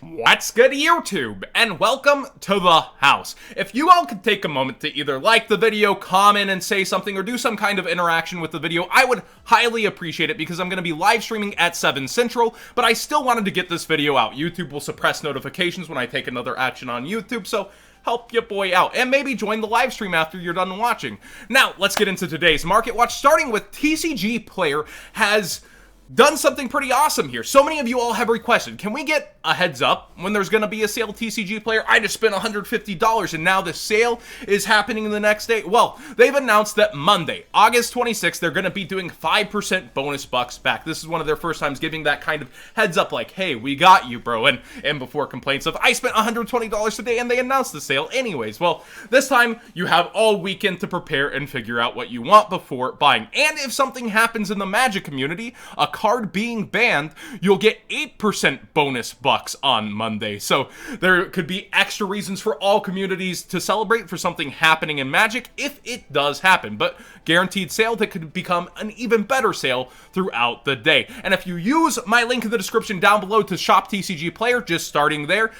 What's good, YouTube, and welcome to the house. If you all could take a moment to either like the video, comment and say something, or do some kind of interaction with the video, I would highly appreciate it because I'm going to be live streaming at 7 Central, but I still wanted to get this video out. YouTube will suppress notifications when I take another action on YouTube, so help your boy out, and maybe join the live stream after you're done watching. Now, let's get into today's market watch, starting with TCG Player has done something pretty awesome here. So many of you all have requested, can we get a heads up when there's going to be a sale TCG Player? I just spent $150 and now the sale is happening the next day. Well, they've announced that Monday, August 26th, they're going to be doing 5% bonus bucks back. This is one of their first times giving that kind of heads up like, hey, we got you, bro. And before complaints of, I spent $120 today and they announced the sale anyways. Well, this time you have all weekend to prepare and figure out what you want before buying. And if something happens in the Magic community, a card being banned, you'll get 8% bonus bucks on Monday. So there could be extra reasons for all communities to celebrate for something happening in Magic if it does happen. But guaranteed sale that could become an even better sale throughout the day. And if you use my link in the description down below to shop TCG Player, just starting there,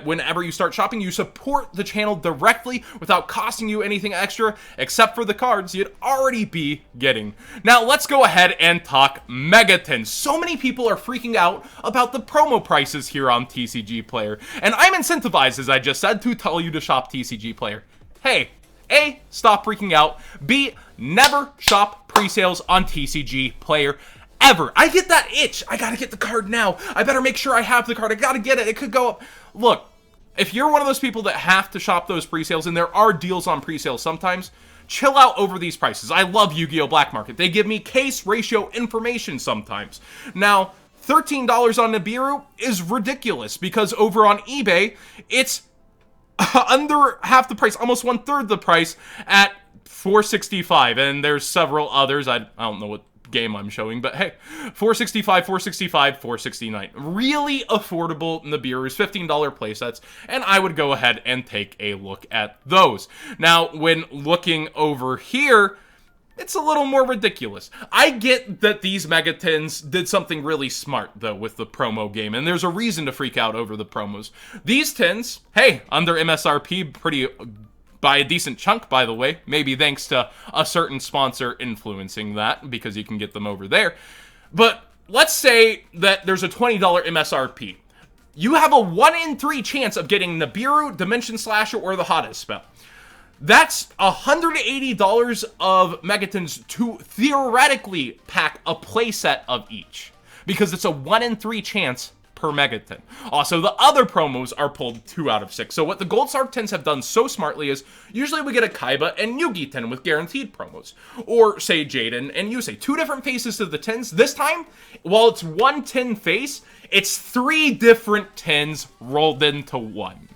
whenever you start shopping, you support the channel directly without costing you anything extra except for the cards you'd already be getting. Now let's go ahead and talk Megatin. So many people are freaking out about the promo prices here on TCG Player, and I'm incentivized, as I just said, to tell you to shop TCG Player. Hey, A, stop freaking out. B, never shop pre-sales on TCG Player ever. I get that itch. I gotta get the card now. I better make sure I have the card. I gotta get it. It could go up. Look, if you're one of those people that have to shop those pre-sales, and there are deals on pre-sales sometimes, chill out over these prices. I love Yu-Gi-Oh! Black Market. They give me case ratio information sometimes. Now, $13 on Nibiru is ridiculous because over on eBay, it's under half the price, almost 1/3 the price at $465. And there's several others. I don't know what game I'm showing, but hey, $465, $465, $469. Really affordable Nibiru's $15 playsets, and I would go ahead and take a look at those. Now, when looking over here, it's a little more ridiculous. I get that these Megatins did something really smart, though, with the promo game, and there's a reason to freak out over the promos. These tins, hey, under MSRP, pretty by a decent chunk, by the way, maybe thanks to a certain sponsor influencing that, because you can get them over there. But let's say that there's a $20 MSRP. You have a 1 in 3 chance of getting Nibiru, Dimension Slasher, or the Hottest Spell. That's $180 of Megatins to theoretically pack a playset of each, because it's a 1 in 3 chance per Megatin. Also, the other promos are pulled 2 out of 6. So what the Gold Star tins have done so smartly is, usually we get a Kaiba and Yugi tin with guaranteed promos. Or, say, Jaden and Yusei. 2 different faces to the tins. This time, while it's 1 tin face, it's 3 different tins rolled into 1.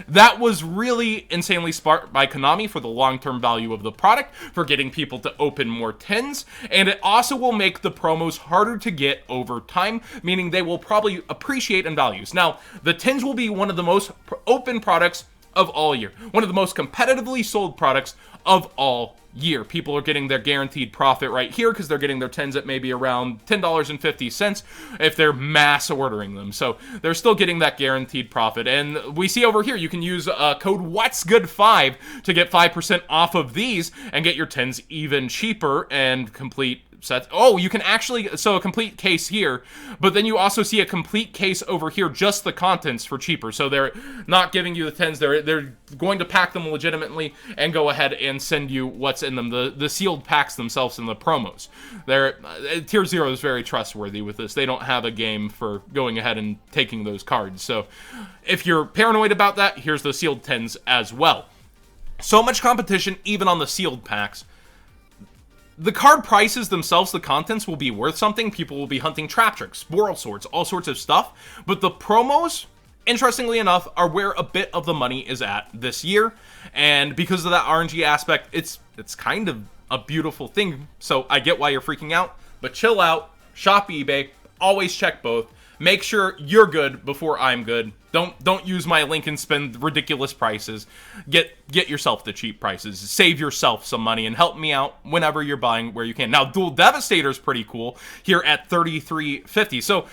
That was really insanely smart by Konami for the long-term value of the product, for getting people to open more tins, and it also will make the promos harder to get over time, meaning they will probably appreciate in values. Now, the tins will be one of the most open products of all year, one of the most competitively sold products of all year. People are getting their guaranteed profit right here because they're getting their tins at maybe around $10.50 if they're mass ordering them. So they're still getting that guaranteed profit. And we see over here, you can use code What'sGood5 to get 5% off of these and get your tins even cheaper and complete sets. Oh, you can actually, so a complete case here, but then you also see a complete case over here, just the contents for cheaper. So they're not giving you the tins, they're going to pack them legitimately and go ahead and send you what's in them, the sealed packs themselves in the promos. Tier 0 is very trustworthy with this. They don't have a game for going ahead and taking those cards. So if you're paranoid about that, here's the sealed tins as well. So much competition, even on the sealed packs. The card prices themselves, the contents, will be worth something. People will be hunting Trap Tricks, Boral Swords, all sorts of stuff. But the promos, interestingly enough, are where a bit of the money is at this year. And because of that RNG aspect, it's kind of a beautiful thing. So I get why you're freaking out, but chill out, shop eBay, always check both. Make sure you're good before I'm good. Don't use my link and spend ridiculous prices. Get yourself the cheap prices. Save yourself some money and help me out whenever you're buying where you can. Now, Dual Devastator is pretty cool here at $33.50. So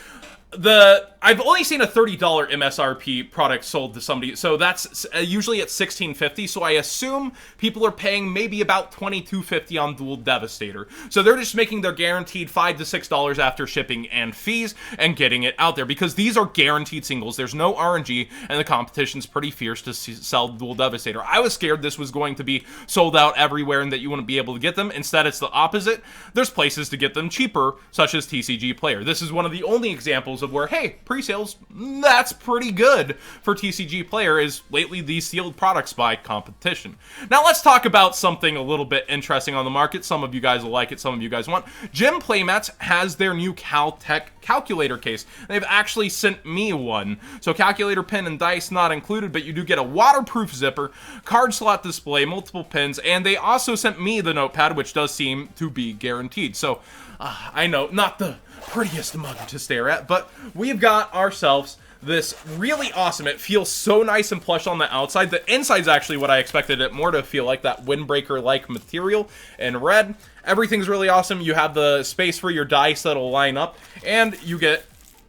the I've only seen a $30 MSRP product sold to somebody, so that's usually at $16.50, so I assume people are paying maybe about $22.50 on Dual Devastator. So they're just making their guaranteed $5 to $6 after shipping and fees and getting it out there, because these are guaranteed singles. There's no RNG, and the competition's pretty fierce to sell Dual Devastator. I was scared this was going to be sold out everywhere and that you wouldn't be able to get them. Instead, it's the opposite. There's places to get them cheaper, such as TCG Player. This is one of the only examples of where, hey, pre-sales, that's pretty good for TCG Player, is lately these sealed products by competition. Now let's talk about something a little bit interesting on the market. Some of you guys will like it, some of you guys won't. Gym Playmats has their new Caltech calculator case. They've actually sent me one. So calculator pin and dice not included, but you do get a waterproof zipper, card slot display, multiple pins, and they also sent me the notepad, which does seem to be guaranteed. So I know, not the prettiest mug to stare at, but we've got ourselves this really awesome, it feels so nice and plush on the outside. The inside's actually what I expected it more to feel like, that windbreaker-like material in red. Everything's really awesome. You have the space for your dice that'll line up, and you get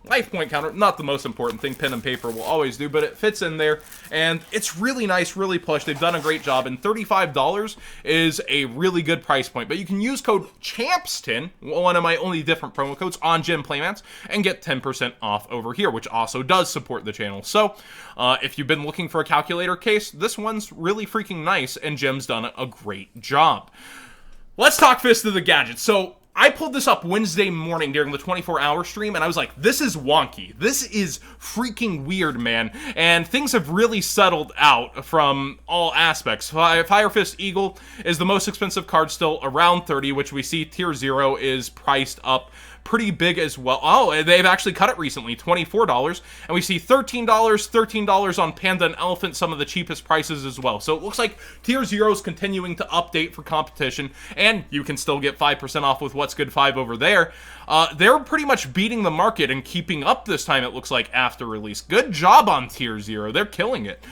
life point counter, not the most important thing, pen and paper will always do, but it fits in there, and it's really nice, really plush. They've done a great job, and $35 is a really good price point, but you can use code CHAMPS10, one of my only different promo codes, on Gym Playmats, and get 10% off over here, which also does support the channel. So, if you've been looking for a calculator case, this one's really freaking nice, and Gym's done a great job. Let's talk Fist of the Gadgets. So, I pulled this up Wednesday morning during the 24-hour stream, and I was like, this is wonky. This is freaking weird, man. And things have really settled out from all aspects. Fire Fist Eagle is the most expensive card still, around $30, which we see Tier 0 is priced up pretty big as well. Oh, they've actually cut it recently, $24, and we see $13 on Panda and Elephant, some of the cheapest prices as well. So it looks like Tier 0 is continuing to update for competition, and you can still get 5% off with What's Good 5 over there. They're pretty much beating the market and keeping up this time, it looks like, after release. Good job on Tier 0. They're killing it.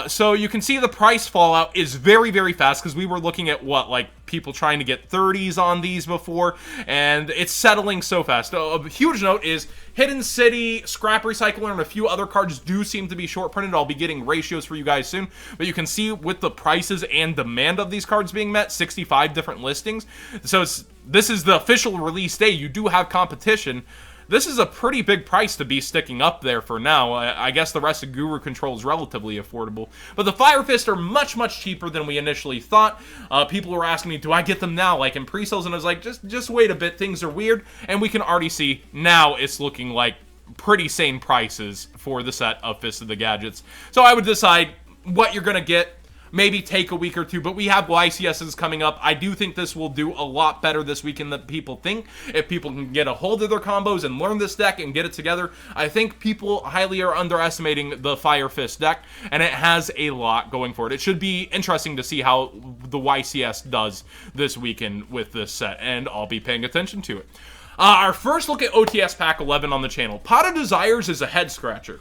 So you can see the price fallout is very, very fast, because we were looking at, what, like, people trying to get 30s on these before, and it's settling so fast. A huge note is Hidden City, Scrap Recycler, and a few other cards do seem to be short printed. I'll be getting ratios for you guys soon, but you can see with the prices and demand of these cards being met, 65 different listings. So this is the official release day. You do have competition. This is a pretty big price to be sticking up there for now. I guess the rest of Guru Control is relatively affordable. But the Fire Fist are much, much cheaper than we initially thought. People were asking me, do I get them now, like in pre-sales? And I was like, just wait a bit. Things are weird. And we can already see now it's looking like pretty sane prices for the set of Fist of the Gadgets. So I would decide what you're going to get. Maybe take a week or two, but we have YCSs coming up. I do think this will do a lot better this weekend than people think. If people can get a hold of their combos and learn this deck and get it together, I think people highly are underestimating the Fire Fist deck, and it has a lot going for it. It should be interesting to see how the YCS does this weekend with this set, and I'll be paying attention to it. Our first look at OTS Pack 11 on the channel. Pot of Desires is a head-scratcher.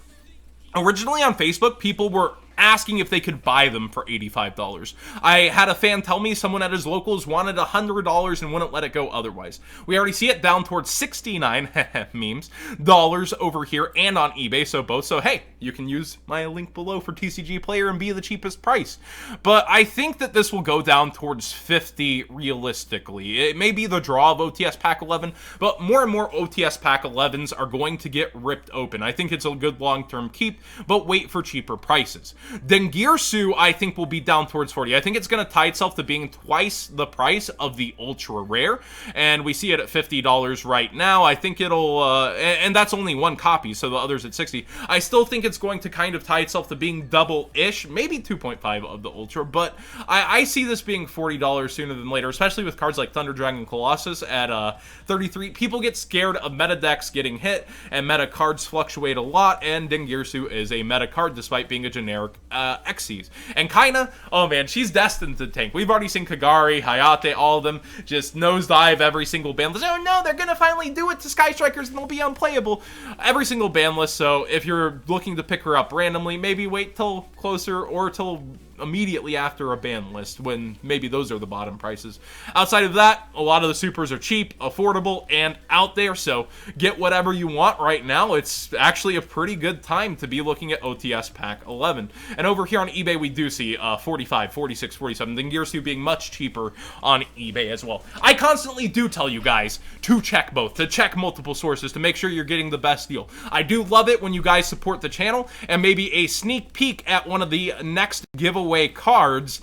Originally on Facebook, people were asking if they could buy them for $85. I had a fan tell me someone at his locals wanted $100 and wouldn't let it go otherwise. We already see it down towards 69 memes dollars over here and on eBay, so both. So hey, you can use my link below for TCG Player and be the cheapest price. But I think that this will go down towards 50 realistically. It may be the draw of OTS Pack 11, but more and more OTS Pack 11s are going to get ripped open. I think it's a good long-term keep, but wait for cheaper prices. Dengirsu, I think, will be down towards 40. I think it's going to tie itself to being twice the price of the ultra rare, and we see it at $50 right now. I think it'll, and that's only one copy, so the other's at 60. I still think it's going to kind of tie itself to being double-ish, maybe 2.5 of the ultra, but I see this being $40 sooner than later, especially with cards like Thunder Dragon Colossus at 33. People get scared of meta decks getting hit, and meta cards fluctuate a lot, and Dengirsu is a meta card despite being a generic Xyz. And Kaina, oh man, she's destined to tank. We've already seen Kagari, Hayate, all of them just nosedive every single ban list. Oh no, they're gonna finally do it to Sky Strikers and they'll be unplayable. Every single ban list, so if you're looking to pick her up randomly, maybe wait till closer or till immediately after a ban list, when maybe those are the bottom prices. Outside of that, a lot of the supers are cheap, affordable, and out there, so get whatever you want right now. It's actually a pretty good time to be looking at OTS Pack 11. And over here on eBay, we do see 45, 46, 47, then Gears 2 being much cheaper on eBay as well. I constantly do tell you guys to check both, to check multiple sources, to make sure you're getting the best deal. I do love it when you guys support the channel, and maybe a sneak peek at one of the next giveaway cards.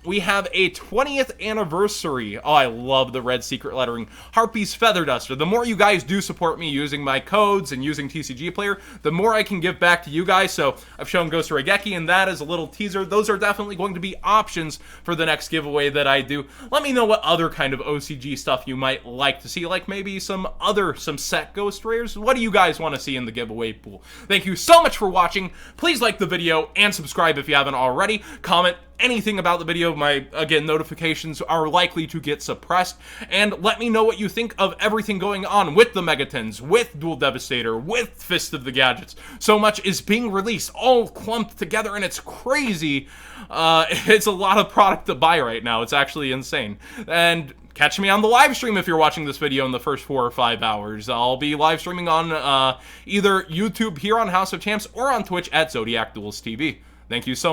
We have a 20th anniversary. Oh, I love the red secret lettering. Harpy's Feather Duster. The more you guys do support me using my codes and using TCG Player, the more I can give back to you guys. So I've shown Ghost Regeki, and that is a little teaser. Those are definitely going to be options for the next giveaway that I do. Let me know what other kind of OCG stuff you might like to see, like maybe some set Ghost Rares. What do you guys want to see in the giveaway pool? Thank you so much for watching. Please like the video and subscribe if you haven't already. Comment anything about the video. My, again, notifications are likely to get suppressed. And let me know what you think of everything going on with the Megatins, with Dual Devastator, with Fist of the Gadgets. So much is being released, all clumped together, and it's crazy. It's a lot of product to buy right now. It's actually insane. And catch me on the live stream if you're watching this video in the first 4 or 5 hours. I'll be live streaming on either YouTube here on House of Champs or on Twitch at Zodiac Duels TV. Thank you so much.